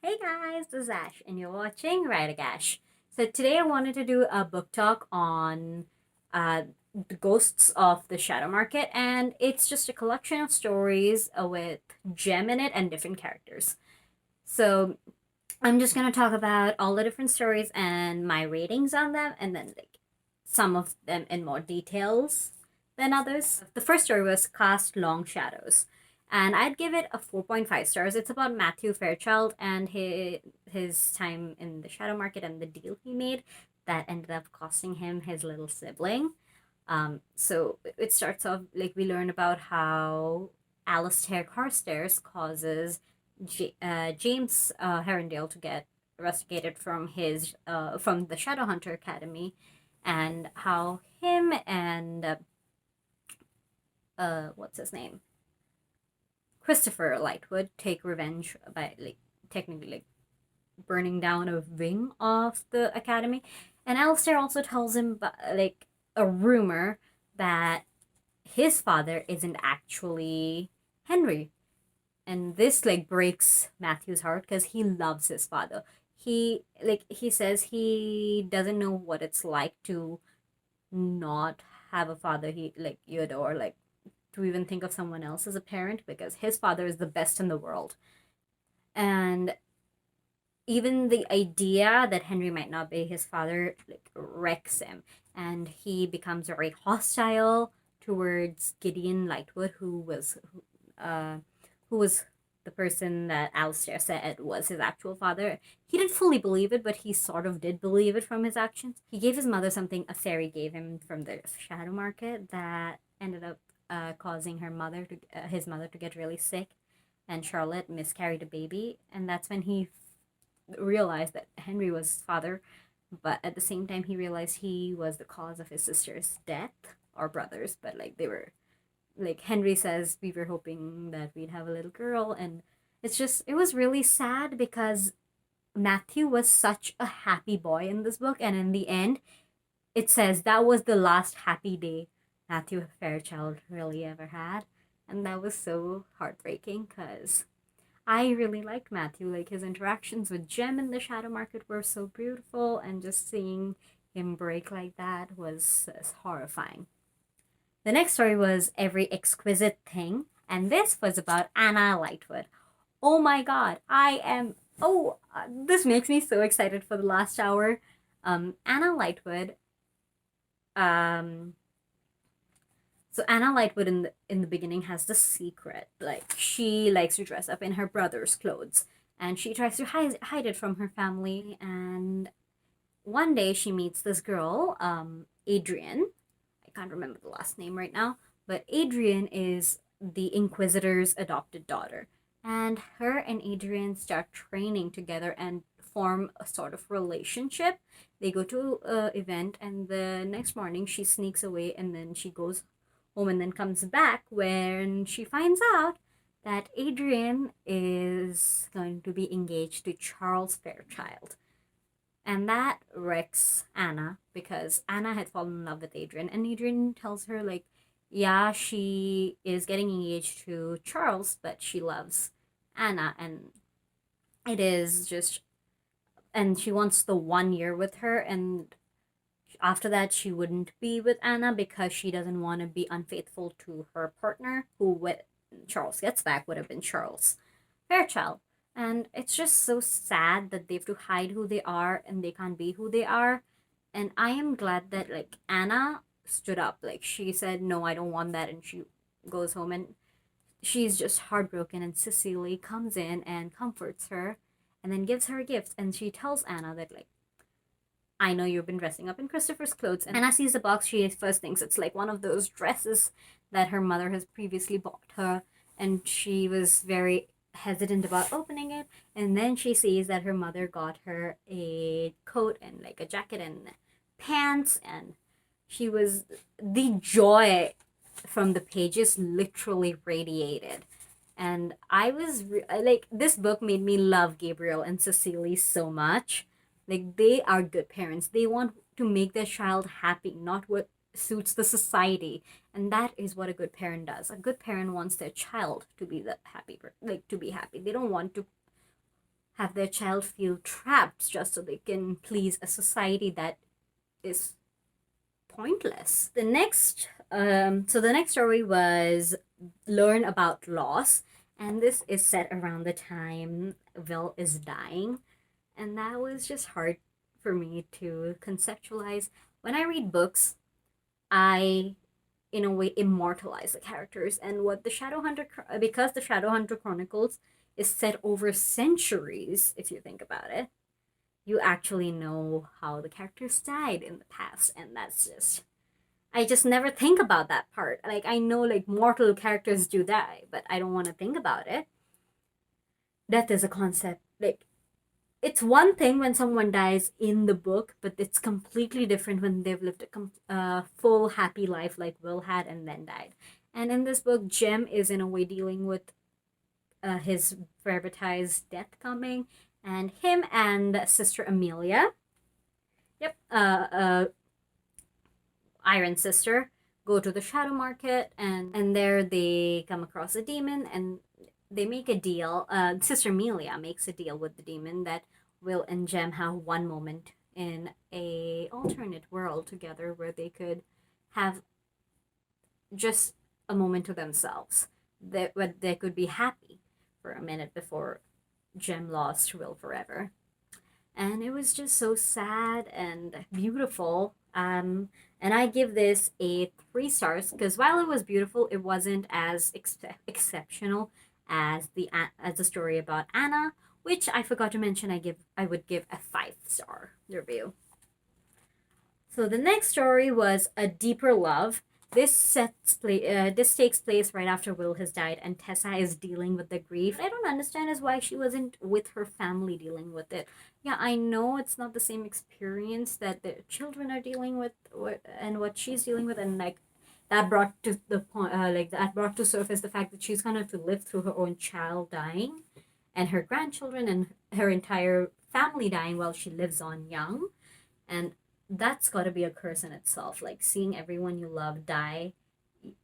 Hey guys, this is Ash, and you're watching WriterGAsh. So today I wanted to do a book talk on uh, the ghosts of the shadow market, and it's just a collection of stories with gem in it and different characters. So I'm just gonna talk about all the different stories and my ratings on them, and then like some of them in more details than others. The first story was Cast Long Shadows, and I'd give it a 4.5 stars. It's about Matthew Fairchild and his time in the shadow market and the deal he made that ended up costing him his little sibling. So it starts off like we learn about how Alistair Carstairs causes James Herondale to get rusticated from the Shadowhunter Academy, and how him and what's his name, Christopher Lightwood, take revenge by like technically like burning down a wing of the academy. And Alistair also tells him like a rumor that his father isn't actually Henry, and this like breaks Matthew's heart because he loves his father. He says he doesn't know what it's like to not have a father he like you adore, like to even think of someone else as a parent, because his father is the best in the world. And even the idea that Henry might not be his father like wrecks him, and he becomes very hostile towards Gideon Lightwood, uh, who was the person that Alistair said was his actual father. He didn't fully believe it, but he sort of did believe it from his actions. He gave his mother something a fairy gave him from the shadow market that ended up causing his mother to get really sick, and Charlotte miscarried a baby, and that's when he realized that Henry was his father, but at the same time he realized he was the cause of his sister's death, or brothers, but like they were like Henry says we were hoping that we'd have a little girl. And it was really sad because Matthew was such a happy boy in this book, and in the end it says that was the last happy day Matthew Fairchild really ever had. And that was so heartbreaking because I really liked Matthew. Like his interactions with Jem in the shadow market were so beautiful, and just seeing him break like that was horrifying. The next story was Every Exquisite Thing, and this was about Anna Lightwood. Oh my god, this makes me so excited for the last hour. Anna Lightwood, um, so Anna Lightwood in the beginning has the secret. Like she likes to dress up in her brother's clothes, and she tries to hide it from her family. And one day she meets this girl, Adrian. I can't remember the last name right now, but Adrian is the Inquisitor's adopted daughter. And her and Adrian start training together and form a sort of relationship. They go to an event, and the next morning she sneaks away, and then she goes home and then comes back when she finds out that Adrian is going to be engaged to Charles Fairchild. And that wrecks Anna because Anna had fallen in love with Adrian, and Adrian tells her, like, yeah, she is getting engaged to Charles, but she loves Anna, and it is just, and she wants the 1 year with her, and after that, she wouldn't be with Anna because she doesn't want to be unfaithful to her partner, who, when Charles gets back, would have been Charles Fairchild. And it's just so sad that they have to hide who they are and they can't be who they are. And I am glad that like Anna stood up. Like she said, no, I don't want that, and she goes home, and she's just heartbroken, and Cecily comes in and comforts her and then gives her a gift, and she tells Anna that like, I know you've been dressing up in Christopher's clothes. And Anna sees the box. She first thinks it's like one of those dresses that her mother has previously bought her, and she was very hesitant about opening it. And then she sees that her mother got her a coat and like a jacket and pants, and she was the joy from the pages literally radiated. And like, this book made me love Gabriel and Cecily so much. Like they are good parents. They want to make their child happy, not what suits the society. And that is what a good parent does. A good parent wants their child to be like to be happy. They don't want to have their child feel trapped just so they can please a society that is pointless. The next story was learn about loss, and this is set around the time Will is dying, and that was just hard for me to conceptualize. When I read books, I in a way immortalize the characters, and what the because the Shadowhunter Chronicles is set over centuries, if you think about it, you actually know how the characters died in the past, and that's just I just never think about that part. Like I know like mortal characters do die, but I don't want to think about it. Death is a concept. Like it's one thing when someone dies in the book, but it's completely different when they've lived a full happy life like Will had and then died. And in this book, Jem is in a way dealing with his privatized death coming, and him and sister Amelia, yep, Iron sister, go to the shadow market, and there they come across a demon, and they make a deal. Sister Amelia makes a deal with the demon that Will and Jem have one moment in a alternate world together where they could have just a moment to themselves. That where they could be happy for a minute before Jem lost Will forever. And it was just so sad and beautiful. And I give this a 3 stars because while it was beautiful, it wasn't as exceptional as the story about Anna, which I forgot to mention. I would give a 5-star review. So the next story was A Deeper Love. This takes place right after Will has died, and Tessa is dealing with the grief. I don't understand is why she wasn't with her family dealing with it. Yeah, I know it's not the same experience that the children are dealing with, and what she's dealing with, and like that brought to the point, that brought to surface the fact that she's gonna have to live through her own child dying, and her grandchildren and her entire family dying while she lives on young, and that's got to be a curse in itself. Like seeing everyone you love die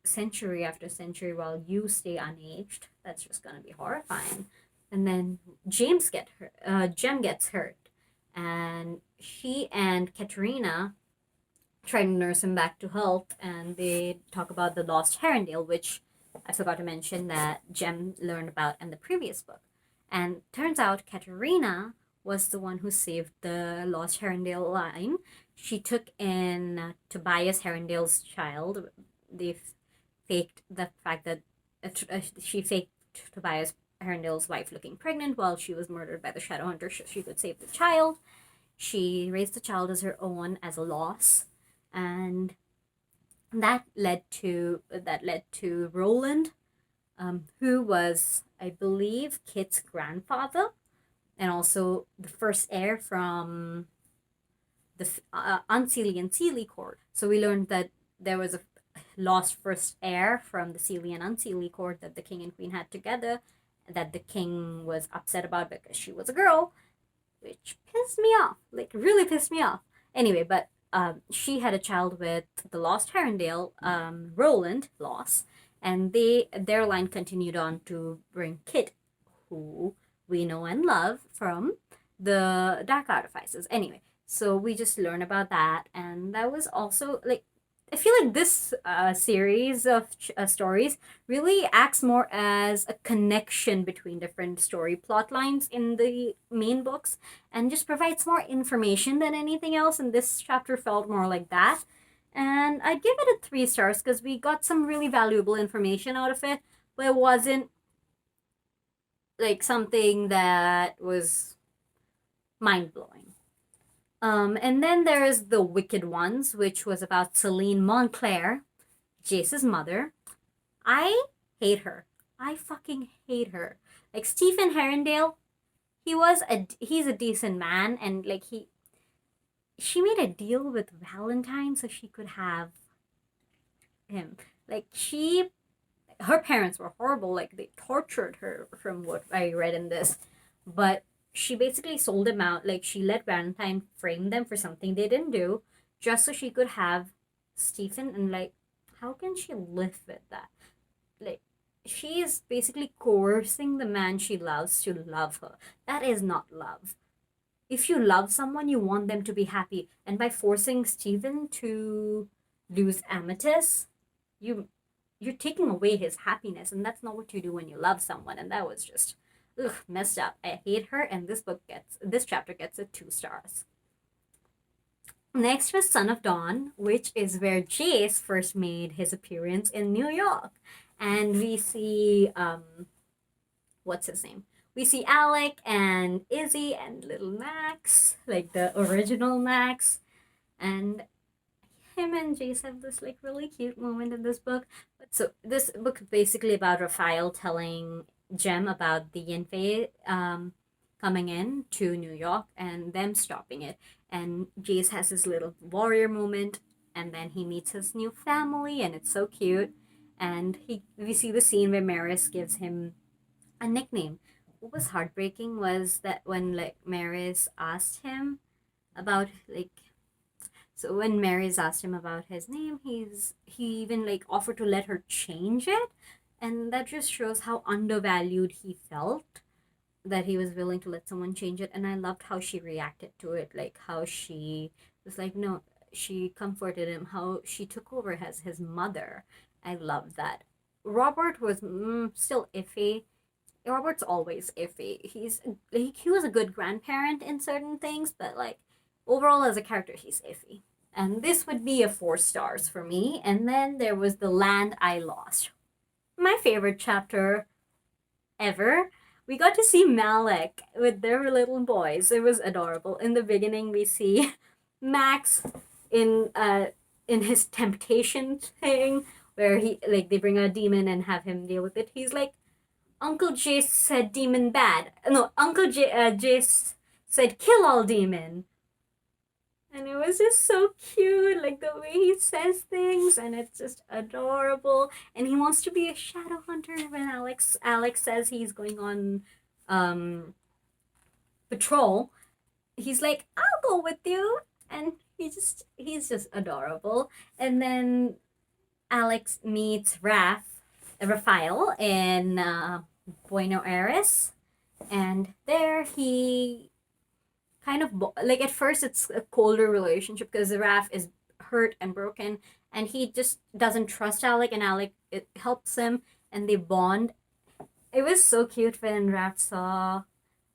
century after century while you stay unaged. That's just gonna be horrifying. And then Jem gets hurt, and she and Katerina try to nurse him back to health, and they talk about the lost Herondale, which I forgot to mention that Jem learned about in the previous book. And turns out Katerina was the one who saved the lost Herondale line. She took in Tobias Herondale's child. They faked the fact that she faked Tobias Herondale's wife looking pregnant while she was murdered by the Shadowhunter so she could save the child. She raised the child as her own as a loss, and that led to Roland, who was, I believe, Kit's grandfather, and also the first heir from the Unseelie and Seelie court. So we learned that there was a lost first heir from the Seelie and Unseelie court that the king and queen had together, that the king was upset about because she was a girl, which pissed me off, like really pissed me off. Anyway, but she had a child with the lost Herondale, Roland Loss, and their line continued on to bring Kit, who we know and love from the Dark Artifices. Anyway, so we just learn about that, and that was also like I feel like this series of stories really acts more as a connection between different story plot lines in the main books, and just provides more information than anything else. And this chapter felt more like that. And I'd give it a 3 stars because we got some really valuable information out of it, but it wasn't like something that was mind blowing. And then there is The Wicked Ones, which was about Celine Montclair, Jace's mother. I hate her. I fucking hate her. Like Stephen Herondale, he's a decent man, and like she made a deal with Valentine so she could have him. Like her parents were horrible. Like they tortured her, from what I read in this, but she basically sold them out. Like she let Valentine frame them for something they didn't do, just so she could have Stephen. And like, how can she live with that? Like, she is basically coercing the man she loves to love her. That is not love. If you love someone, you want them to be happy. And by forcing Steven to lose Amethyst, you you're taking away his happiness, and that's not what you do when you love someone. And that was just messed up. I hate her, and this chapter gets a 2 stars. Next was Son of Dawn, which is where Jace first made his appearance in New York. And we see what's his name? We see Alec and Izzy and little Max, like the original Max. And him and Jace have this like really cute moment in this book. But so this book is basically about Raphael telling Jem about the Yinfei coming in to New York and them stopping it. And Jace has his little warrior moment, and then he meets his new family, and it's so cute. And we see the scene where Maris gives him a nickname. What was heartbreaking was that when like Maris asked him about like so when Mary's asked him about his name, he even like offered to let her change it, and that just shows how undervalued he felt that he was willing to let someone change it. And I loved how she reacted to it, like how she was like, no, she comforted him, how she took over as his mother. I loved that. Robert was still iffy. Robert's always iffy. He was a good grandparent in certain things, but like overall as a character, he's iffy. And this would be a 4 stars for me. And then there was The Land I Lost. My favorite chapter ever. We got to see Malec with their little boys. It was adorable. In the beginning, we see Max in in his temptation thing where he like they bring a demon and have him deal with it. He's like, Uncle Jace said demon bad. No, Jace said kill all demon. And it was just so cute, like the way he says things, and it's just adorable. And he wants to be a shadow hunter when Alex says he's going on um patrol. He's like, I'll go with you. And he's just adorable. And then Alex meets Raphael in Buenos Aires, and there he kind of like at first it's a colder relationship because Raph is hurt and broken, and he just doesn't trust Alec, and Alec it helps him, and they bond. It was so cute when Raph saw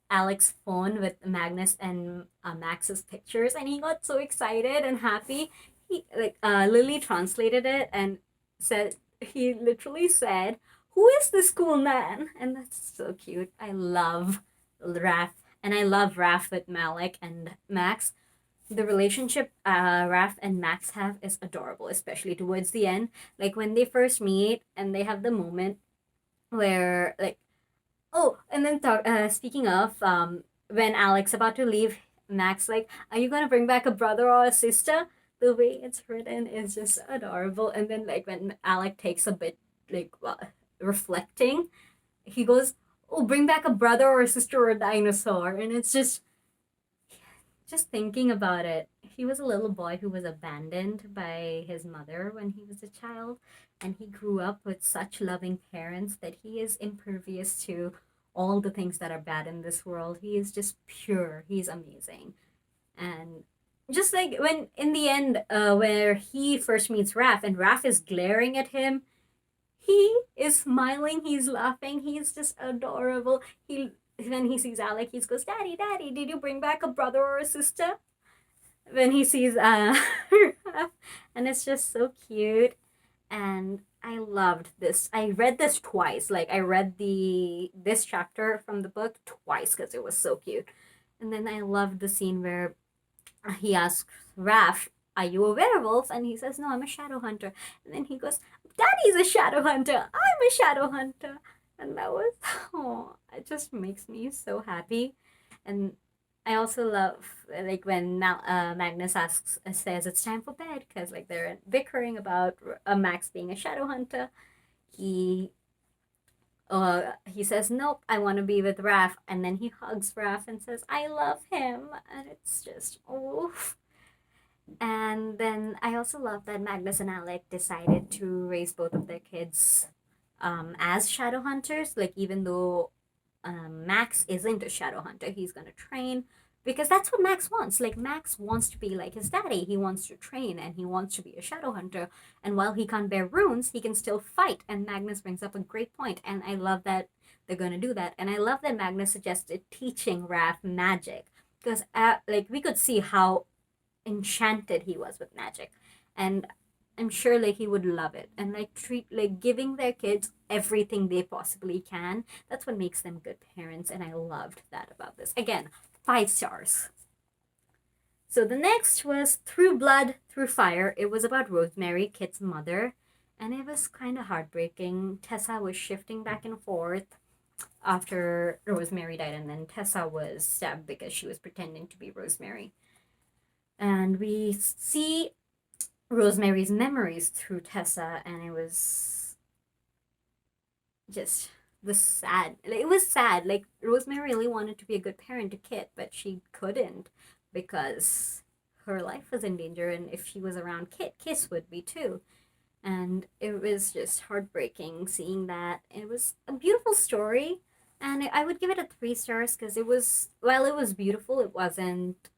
Alec's phone with Magnus and Max's pictures, and he got so excited and happy. He like Lily translated it and said he literally said, "Who is this cool man?" And that's so cute. I love Raph, and I love Raph with Malec and Max. The relationship Raph and Max have is adorable, especially towards the end. Like when they first meet and they have the moment where like oh, and then speaking of, when Alex about to leave, Max like, "Are you gonna bring back a brother or a sister?" The way it's written is just adorable. And then like when Alec takes a bit like reflecting, he goes, "Oh, bring back a brother or a sister or a dinosaur," and it's just thinking about it. He was a little boy who was abandoned by his mother when he was a child, and he grew up with such loving parents that he is impervious to all the things that are bad in this world. He is just pure. He's amazing. And just like when in the end, where he first meets Raph and Raph is glaring at him, he is smiling, he's laughing, he's just adorable. He when he sees Alec, he goes, "Daddy, Daddy, did you bring back a brother or a sister?" When he sees Raph, and it's just so cute. And I loved this. I read this twice. Like I read this chapter from the book twice because it was so cute. And then I loved the scene where he asks Raph, "Are you a werewolf?" And he says, "No, I'm a shadow hunter." And then he goes, "Daddy's a shadow hunter. I'm a shadow hunter." And that was, oh, it just makes me so happy. And I also love like when Magnus says it's time for bed because like they're bickering about Max being a shadow hunter. He he says, "Nope, I want to be with Raph," and then he hugs Raph and says, "I love him," and it's just oof. And then I also love that Magnus and Alec decided to raise both of their kids as shadow hunters. Like, even though Max isn't a shadow hunter, he's gonna train because that's what Max wants. Like, Max wants to be like his daddy. He wants to train and he wants to be a shadow hunter. And while he can't bear runes, he can still fight. And Magnus brings up a great point, and I love that they're gonna do that. And I love that Magnus suggested teaching Raph magic because like we could see how enchanted he was with magic, and I'm sure like he would love it, and like treat like giving their kids everything they possibly can. That's what makes them good parents, and I loved that about this. Again, 5 stars. So the next was Through Blood, Through Fire. It was about Rosemary, Kit's mother, and it was kind of heartbreaking. Tessa was shifting back and forth after Rosemary died, and then Tessa was stabbed because she was pretending to be Rosemary. And we see Rosemary's memories through Tessa, and it was just the sad. It was sad. Like, Rosemary really wanted to be a good parent to Kit, but she couldn't because her life was in danger, and if she was around Kit, Kiss would be too. And it was just heartbreaking seeing that. It was a beautiful story, and I would give it a 3 stars because it was, while it was beautiful, it wasn't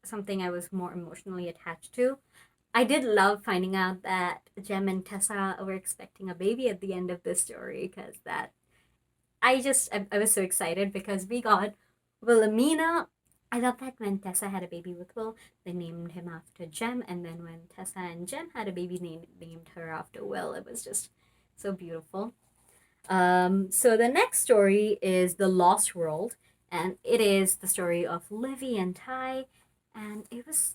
something I was more emotionally attached to. I did love finding out that Jem and Tessa were expecting a baby at the end of this story because that I was so excited because we got Wilhelmina. I love that when Tessa had a baby with Will, they named him after Jem, and then when Tessa and Jem had a baby, they named her after Will. It was just so beautiful. So the next story is The Lost World, and it is the story of Livy and Ty, and it was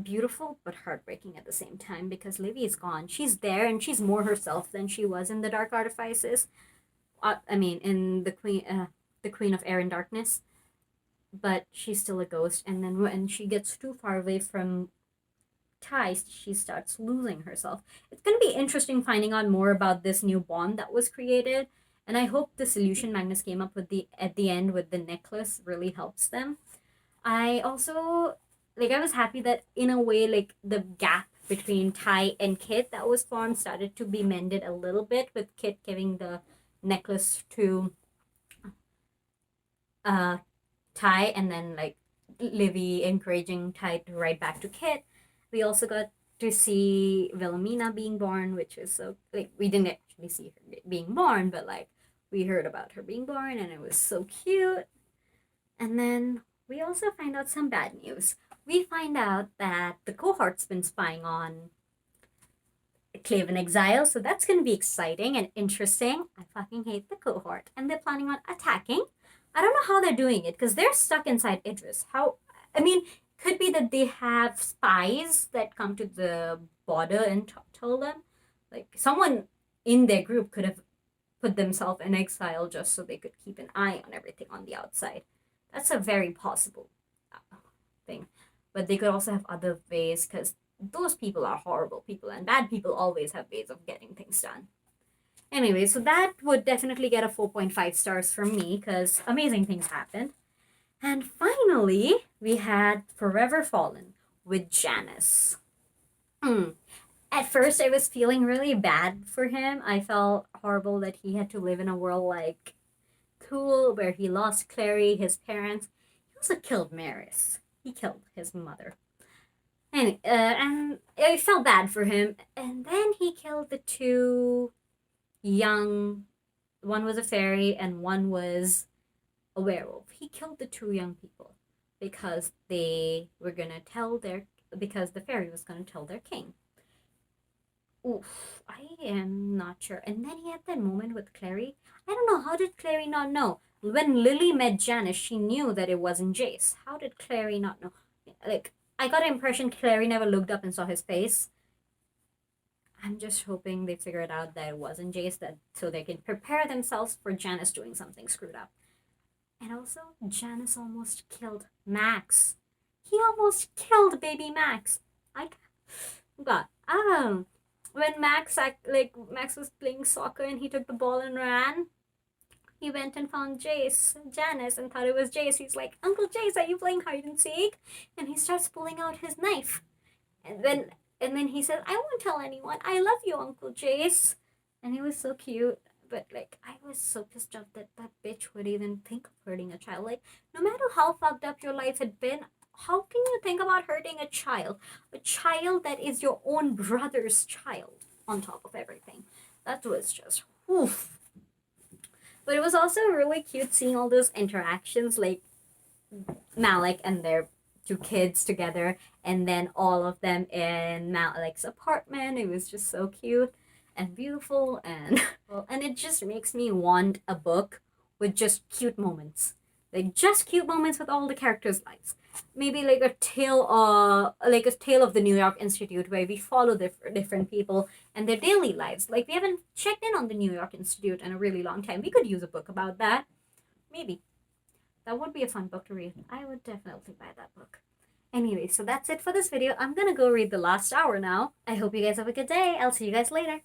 beautiful but heartbreaking at the same time because Livy is gone. She's there and she's more herself than she was in the Dark Artifices. I mean, in the Queen of Air and Darkness, but she's still a ghost. And then when she gets too far away from Ty, she starts losing herself. It's gonna be interesting finding out more about this new bond that was created. And I hope the solution Magnus came up with the at the end with the necklace really helps them. I also like I was happy that in a way like the gap between Ty and Kit that was formed started to be mended a little bit with Kit giving the necklace to uh Ty, and then like Livy encouraging Ty to write back to Kit. We also got to see Wilhelmina being born, which is so like we didn't actually see her being born, but like we heard about her being born and it was so cute. And then we also find out some bad news. We find out that the cohort's been spying on Clave in Exile, so that's going to be exciting and interesting. I fucking hate the cohort. And they're planning on attacking. I don't know how they're doing it because they're stuck inside Idris. How? I mean, could be that they have spies that come to the border and tell them. Like, someone in their group could have put themselves in exile just so they could keep an eye on everything on the outside. That's a very possible thing. But they could also have other ways because those people are horrible people, and bad people always have ways of getting things done. Anyway, so that would definitely get a 4.5 stars from me because amazing things happened. And finally, we had Forever Fallen with Janice. At first, I was feeling really bad for him. I felt horrible that he had to live in a world like Cool, where he lost Clary, his parents. He also killed Maris. He killed his mother. And I felt bad for him. And then he killed the two young. One was a fairy, and one was a werewolf. He killed the two young people because they were gonna tell their because the fairy was gonna tell their king. Oof, I am not sure. And then he had that moment with Clary. I don't know, how did Clary not know? When Lily met Janice, she knew that it wasn't Jace. How did Clary not know? Like, I got the impression Clary never looked up and saw his face. I'm just hoping they figured out that it wasn't Jace, that so they can prepare themselves for Janice doing something screwed up. And also, Janice almost killed Max. He almost killed baby Max. I God. When Max was playing soccer and he took the ball and ran, he went and found Janice, and thought it was Jace. He's like, Uncle Jace, are you playing hide and seek? And he starts pulling out his knife. And then he said, I won't tell anyone. I love you, Uncle Jace. And he was so cute. But like, I was so pissed off that that bitch would even think of hurting a child. Like, no matter how fucked up your life had been, how can you think about hurting a child? A child that is your own brother's child, on top of everything. That was just, oof. But it was also really cute seeing all those interactions, like Malec and their two kids together, and then all of them in Malec's apartment. It was just so cute and beautiful, and well, and it just makes me want a book with just cute moments, like just cute moments with all the characters' lives. Maybe like a tale of the New York Institute, where we follow different people and their daily lives. Like, we haven't checked in on the New York Institute in a really long time. We could use a book about that, maybe. That would be a fun book to read. I would definitely buy that book. Anyway, so that's it for this video. I'm gonna go read The Last Hour now. I hope you guys have a good day. I'll see you guys later.